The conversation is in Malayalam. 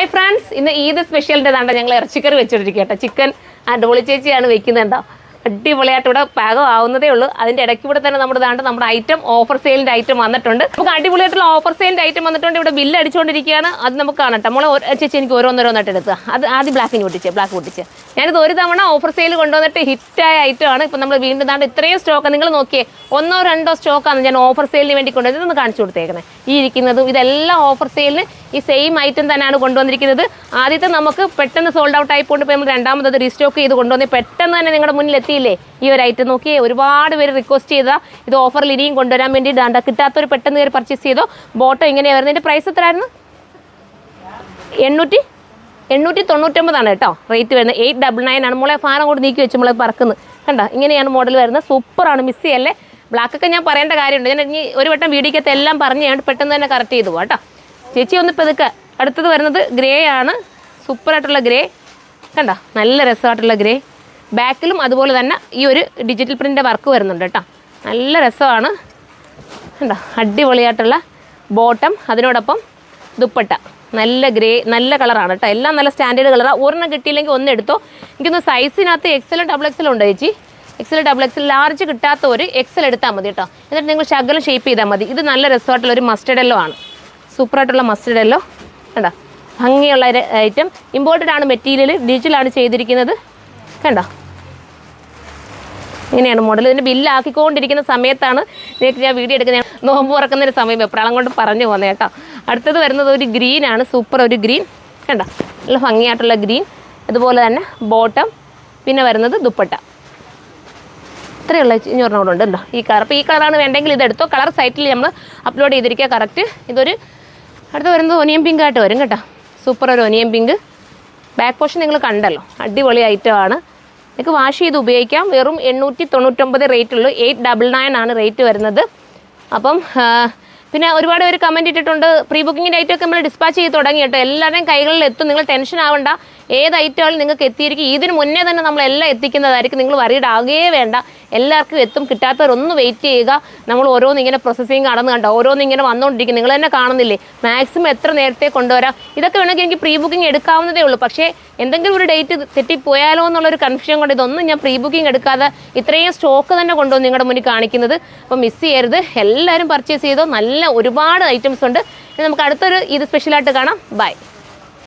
ഹായ് ഫ്രണ്ട്സ്, ഇന്ന് ഈദ് സ്പെഷ്യലിൻ്റെ താണ്ട ഞങ്ങൾ ഇറച്ചിക്കറി വെച്ചിട്ടിരിക്കട്ടെ. ചിക്കൻ ഡോളി ചേച്ചിയാണ് വെക്കുന്നുണ്ടോ. അടിപൊളിയായിട്ട് ഇവിടെ പാകം ആവുന്നതേ ഉള്ളൂ. അതിൻ്റെ ഇടയ്ക്ക് കൂടെ തന്നെ നമ്മുടെ ഐറ്റം ഓഫർ സെയിലിൻ്റെ ഐറ്റം വന്നിട്ടുണ്ട്. നമുക്ക് അടിപൊളിയായിട്ടുള്ള ഓഫർ സെയിലിൻ്റെ ഐറ്റം വന്നിട്ടുണ്ട്. ഇവിടെ ബില്ല് അടിച്ചുകൊണ്ടിരിക്കുകയാണ്. അത് നമുക്ക് കാണട്ടെ. നമ്മളെ ചേച്ചി എനിക്ക് ഓരോന്നോരോന്നായിട്ട് എടുക്കുക. അത് ആദ്യം ബ്ലാക്ക് പൊട്ടിച്ച് ഞാനിത് ഒരു തവണ ഓഫർ സെയിൽ കൊണ്ടുവന്നിട്ട് ഹിറ്റായ ഐറ്റമാണ്. ഇപ്പം നമ്മൾ വീണ്ടും താണ്ട് ഇത്രയും സ്റ്റോക്ക് നിങ്ങൾ നോക്കിയേ, 1-2 സ്റ്റോക്കാണ് ഞാൻ ഓഫർ സെയിലിന് വേണ്ടി കൊണ്ടുവന്നത്. ഇതൊന്ന് കാണിച്ചു കൊടുത്തേക്കുന്നത്. ഈ ഇരിക്കുന്നതും ഇതെല്ലാം ഓഫർ സെയിലിന് ഈ സെയിം ഐറ്റം തന്നെയാണ് കൊണ്ടുവന്നിരിക്കുന്നത്. ആദ്യത്തെ നമുക്ക് പെട്ടെന്ന് സോൾഡ് ഔട്ട് ആയിപ്പോണ്ട് ഇപ്പോൾ നമ്മൾ രണ്ടാമത് റീസ്റ്റോക്ക് ചെയ്ത് കൊണ്ടുവന്ന് പെട്ടെന്ന് തന്നെ നിങ്ങളുടെ മുന്നിൽ എത്തിയില്ലേ ഈ ഒരു ഐറ്റം. നോക്കിയേ, ഒരുപാട് പേര് റിക്വസ്റ്റ് ചെയ്താൽ ഇത് ഓഫറിൽ ഇനിയും കൊണ്ടുവരാൻ വേണ്ടി കിട്ടാത്തൊരു പെട്ടെന്ന് കയറി പർച്ചേസ് ചെയ്തോ. ബോട്ടം ഇങ്ങനെയാണ് വരുന്നത്. ഇതിൻ്റെ പ്രൈസ് എത്രയായിരുന്നു? 899 കേട്ടോ റേറ്റ് വരുന്നത്. 899 ആണ്. മോളെ ഫാനം കൊണ്ട് നീക്കി വെച്ച് നമ്മളെ പറക്കുന്നത് കണ്ടോ. ഇങ്ങനെയാണ് മോഡൽ വരുന്നത്. സൂപ്പറാണ്, മിസ് ചെയ്യല്ലേ. ബ്ലാക്കൊക്കെ ഞാൻ പറയേണ്ട കാര്യമുണ്ട്. ഞാൻ ഇനി ഒരു വട്ടം വീഡിയോക്കകത്ത് എല്ലാം പറഞ്ഞ് ഞാൻ പെട്ടെന്ന് തന്നെ കറക്റ്റ് ചെയ്തു പോകാം കേട്ടോ. ചേച്ചി ഒന്ന് ഇപ്പോൾ ഇതൊക്കെ അടുത്തത് വരുന്നത് ഗ്രേ ആണ്. സൂപ്പറായിട്ടുള്ള ഗ്രേ കണ്ടോ, നല്ല രസമായിട്ടുള്ള ഗ്രേ. ബാക്കിലും അതുപോലെ തന്നെ ഈ ഒരു ഡിജിറ്റൽ പ്രിൻ്റിൻ്റെ വർക്ക് വരുന്നുണ്ട് കേട്ടോ. നല്ല രസമാണ് കണ്ടോ. അടിപൊളിയായിട്ടുള്ള ബോട്ടം, അതിനോടൊപ്പം ദുപ്പട്ട. നല്ല ഗ്രേ, നല്ല കളറാണ് കേട്ടോ. എല്ലാം നല്ല സ്റ്റാൻഡേർഡ് കളറാണ്. ഒരെണ്ണം കിട്ടിയില്ലെങ്കിൽ ഒന്ന് എടുത്തോ. എനിക്കൊന്ന് സൈസിനകത്ത് XL XXL ഉണ്ട് ചേച്ചി. XL XXL ലാർജ് കിട്ടാത്തവർ XL എടുത്താൽ മതി കേട്ടോ. എന്നിട്ട് നിങ്ങൾ ശകലം ഷേപ്പ് ചെയ്താൽ മതി. ഇത് നല്ല രസമായിട്ടുള്ളൊരു മസ്റ്റർഡ് യെല്ലോ ആണ്. സൂപ്പറായിട്ടുള്ള മസ്റ്റർഡ് യെല്ലോ കണ്ടോ. ഭംഗിയുള്ള ഒരു ഐറ്റം. ഇമ്പോർട്ടഡ് ആണ് മെറ്റീരിയൽ, ഡിജിറ്റലാണ് ചെയ്തിരിക്കുന്നത് കണ്ടോ. ഇങ്ങനെയാണ് മോഡൽ. ഇതിൻ്റെ ബില്ലാക്കിക്കൊണ്ടിരിക്കുന്ന സമയത്താണ് നിങ്ങൾക്ക് ഞാൻ വീഡിയോ എടുക്കുന്നത്. നോമ്പ് തുറക്കുന്നൊരു സമയം വെപ്രാളം കൊണ്ട് പറഞ്ഞു പോകുന്നത് കേട്ടോ. അടുത്തത് വരുന്നത് ഒരു ഗ്രീനാണ്. സൂപ്പർ ഒരു ഗ്രീൻ കണ്ടോ, നല്ല ഭംഗിയായിട്ടുള്ള ഗ്രീൻ. അതുപോലെ തന്നെ ബോട്ടം, പിന്നെ വരുന്നത് ദുപ്പട്ട. ഇത്രയുള്ള ഇഞ്ഞൂറിനോടുണ്ട് കേട്ടോ ഈ കളർ. അപ്പോൾ ഈ കളറാണ് വേണ്ടെങ്കിൽ ഇതെടുത്തോ. കളർ സൈറ്റിൽ നമ്മൾ അപ്ലോഡ് ചെയ്തിരിക്കുക കറക്റ്റ്. ഇതൊരു അടുത്ത് വരുന്നത് ഒനിയൻ പിങ്ക് ആയിട്ട് വരും കേട്ടോ. സൂപ്പർ ഒരു ഒനിയൻ പിങ്ക്. ബാക്ക് പോർഷൻ നിങ്ങൾ കണ്ടല്ലോ, അടിപൊളി ഐറ്റമാണ്. നിങ്ങൾക്ക് വാഷ് ചെയ്ത് ഉപയോഗിക്കാം. വെറും 899 റേറ്റ് ഉള്ളൂ. 899 ആണ് റേറ്റ് വരുന്നത്. അപ്പം പിന്നെ ഒരുപാട് പേര് കമൻറ്റ് ഇട്ടിട്ടുണ്ട്. പ്രീ ബുക്കിങ്ങിൻ്റെ ഐറ്റമൊക്കെ നമ്മൾ ഡിസ്പാച്ച് ചെയ്ത് തുടങ്ങി കേട്ടോ. എല്ലാവരുടെയും കൈകളിൽ എത്തും. നിങ്ങൾ ടെൻഷൻ ആവണ്ട. ഏത് ഐറ്റമായാലും നിങ്ങൾക്ക് എത്തിയിരിക്കും. ഇതിന് മുന്നേ തന്നെ നമ്മളെല്ലാം എത്തിക്കുന്നതായിരിക്കും. നിങ്ങൾ വറീഡ് ആകുകയേ വേണ്ട. എല്ലാവർക്കും എത്തും. കിട്ടാത്തവരൊന്ന് വെയിറ്റ് ചെയ്യുക. നമ്മൾ ഓരോന്നിങ്ങനെ പ്രോസസ്സിങ് കടന്ന് കണ്ടോ, ഓരോന്നിങ്ങനെ വന്നുകൊണ്ടിരിക്കും. നിങ്ങൾ തന്നെ കാണുന്നില്ലേ. മാക്സിമം എത്ര നേരത്തെ കൊണ്ടുവരാം. ഇതൊക്കെ വേണമെങ്കിൽ എനിക്ക് പ്രീ ബുക്കിംഗ് എടുക്കാവുന്നതേ ഉള്ളൂ. പക്ഷേ എന്തെങ്കിലും ഒരു ഡേറ്റ് തെറ്റിപ്പോയാലോ എന്നുള്ളൊരു കൺഫ്യൂഷൻ കൊണ്ട് ഇതൊന്നും ഞാൻ പ്രീ ബുക്കിംഗ് എടുക്കാതെ ഇത്രയും സ്റ്റോക്ക് തന്നെ കൊണ്ടുവന്ന് നിങ്ങളുടെ മുന്നിൽ കാണിക്കുന്നത്. അപ്പോൾ മിസ് ചെയ്യരുത്. എല്ലാവരും പർച്ചേസ് ചെയ്തോ. നല്ല ഒരുപാട് ഐറ്റംസ് ഉണ്ട്. നമുക്ക് അടുത്തൊരു ഇത് സ്പെഷ്യലായിട്ട് കാണാം. ബൈ.